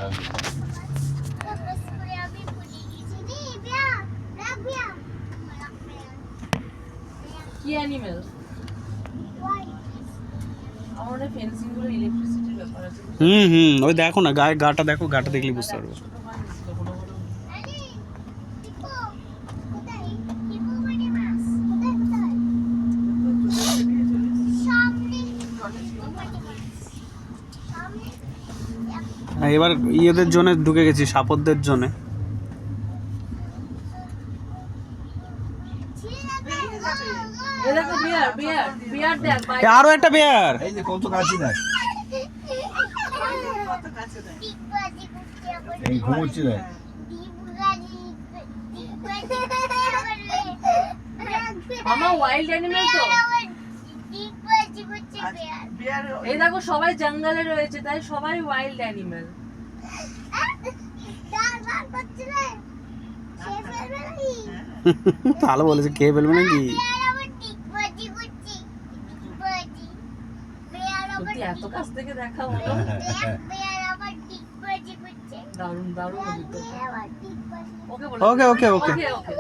কি অ্যানিমেল? আমাদের ফেন্সিং গুলো ইলেকট্রিসিটির ব্যাপার আছে। ওই দেখো না গায়ে গাটা দেখো, গাটা দেখলে বুঝতে পারবে। এবার ইয়েদের জন্য ঢুকে গেছি, সাপদের জন্য। আরো একটা বেয়ার, এই যে কত কাছে দেখ, এই ঘুমোচ্ছে দেখ। আমার ওয়াইল্ড অ্যানিমেল তো। এই দেখো সবাই জঙ্গলে রয়েছে, তাই সবাই ওয়াইল্ড অ্যানিমেল। ভালো বলেছে, খেয়ে ফেলবে নাকি? সত্যি এত কাছ থেকে দেখা হলো, দারুণ দারুণ অভিজ্ঞতা। ওকে ওকে ওকে। ওকে ওকে।